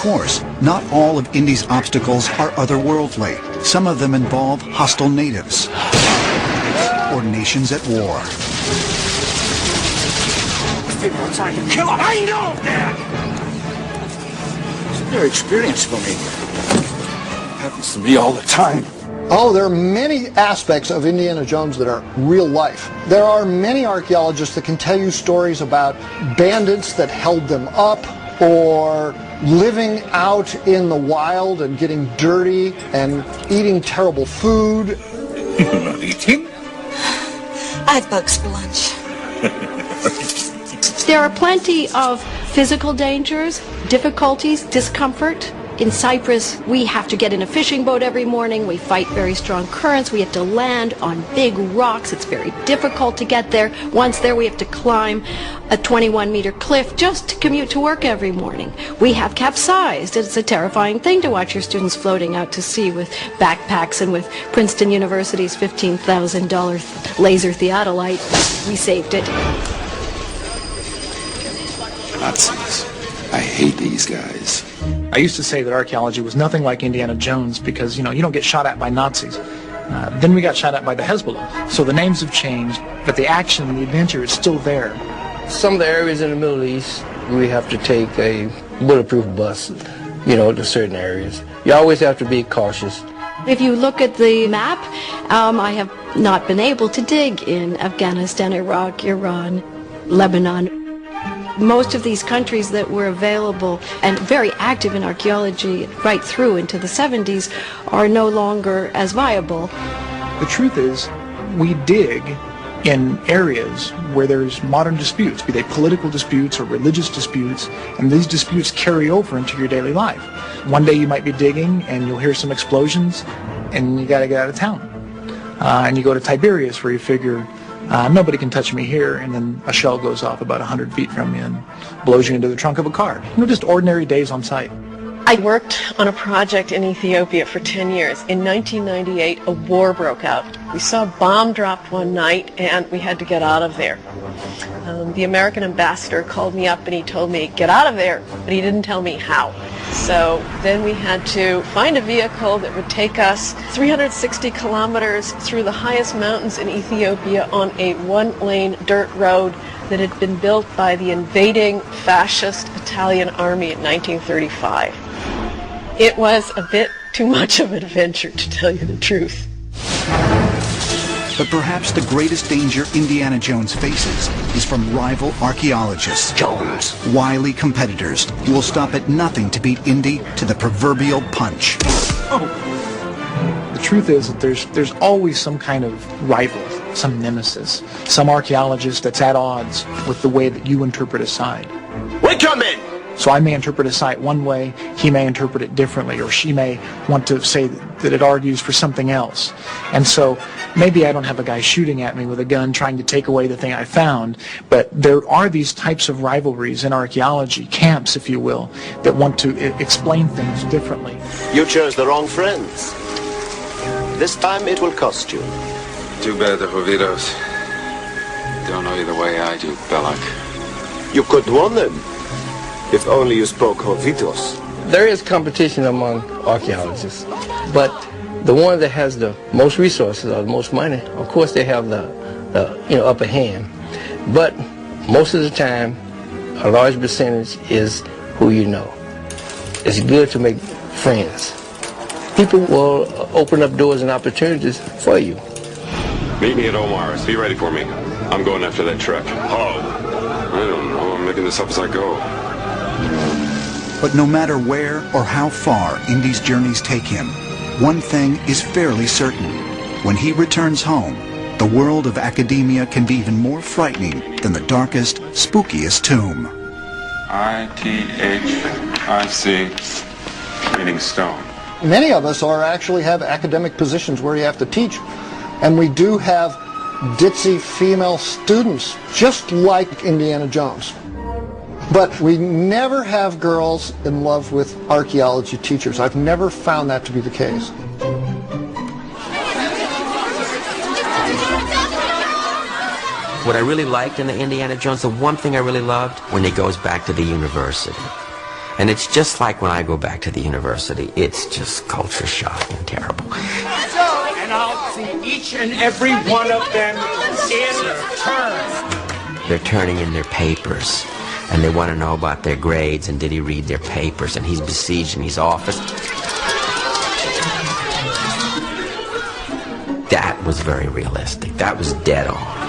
course, not all of Indy's obstacles are otherworldly. Some of them involve hostile natives or nations at war. People are trying to kill him. I know that! It's a new experience for me. It happens to me all the time. Oh, there are many aspects of Indiana Jones that are real life. There are many archaeologists that can tell you stories about bandits that held them up, or living out in the wild and getting dirty and eating terrible food. You're not eating? I have bugs for lunch. There are plenty of physical dangers, difficulties, discomfort. In Cyprus, we have to get in a fishing boat every morning. We fight very strong currents. We have to land on big rocks. It's very difficult to get there. Once there, we have to climb a 21-meter cliff just to commute to work every morning. We have capsized. It's a terrifying thing to watch your students floating out to sea with backpacks and with Princeton University's $15,000 laser theodolite. We saved it. Nazis. I hate these guys. I used to say that archaeology was nothing like Indiana Jones because, you don't get shot at by Nazis. Then we got shot at by the Hezbollah. So the names have changed, but the action and the adventure is still there. Some of the areas in the Middle East, we have to take a bulletproof bus, to certain areas. You always have to be cautious. If you look at the map, I have not been able to dig in Afghanistan, Iraq, Iran, Lebanon. Most of these countries that were available and very active in archaeology right through into the 70s are no longer as viable. The truth is, we dig in areas where there's modern disputes, be they political disputes or religious disputes, and these disputes carry over into your daily life. One day you might be digging and you'll hear some explosions and you gotta get out of town. And you go to Tiberias where you figure, nobody can touch me here, and then a shell goes off about 100 feet from you and blows you into the trunk of a car. Just ordinary days on site. I worked on a project in Ethiopia for 10 years. In 1998, a war broke out. We saw a bomb dropped one night, and we had to get out of there. The American ambassador called me up and he told me, get out of there, but he didn't tell me how. So then we had to find a vehicle that would take us 360 kilometers through the highest mountains in Ethiopia on a one-lane dirt road that had been built by the invading fascist Italian army in 1935. It was a bit too much of an adventure, to tell you the truth. But perhaps the greatest danger Indiana Jones faces is from rival archaeologists. Jones. Wily competitors who will stop at nothing to beat Indy to the proverbial punch. The truth is that there's always some kind of rival, some nemesis, some archaeologist that's at odds with the way that you interpret a site. We come in! So I may interpret a site one way, he may interpret it differently, or she may want to say that it argues for something else. And so maybe I don't have a guy shooting at me with a gun trying to take away the thing I found, but there are these types of rivalries in archaeology, camps if you will, that want to explain things differently. You chose the wrong friends. This time it will cost you. Too bad the Jovitos don't know you the way I do, Belloc. You could warn them. If only you spoke Jovitos. There is competition among archaeologists, but the one that has the most resources or the most money, of course they have the upper hand. But most of the time, a large percentage is who you know. It's good to make friends. People will open up doors and opportunities for you. Meet me at Omar's. Be ready for me. I'm going after that truck. Oh, I don't know. I'm making this up as I go. But no matter where or how far Indy's journeys take him, one thing is fairly certain. When he returns home, the world of academia can be even more frightening than the darkest, spookiest tomb. ITHIC, meaning stone. Many of us actually have academic positions where you have to teach, and we do have ditzy female students, just like Indiana Jones. But we never have girls in love with archaeology teachers. I've never found that to be the case. What I really liked in the Indiana Jones, the one thing I really loved, when he goes back to the university. And it's just like when I go back to the university. It's just culture shock and terrible. And I'll see each and every one of them in turn. They're turning in their papers, and they want to know about their grades, and did he read their papers, and he's besieging his office. That was very realistic. That was dead on.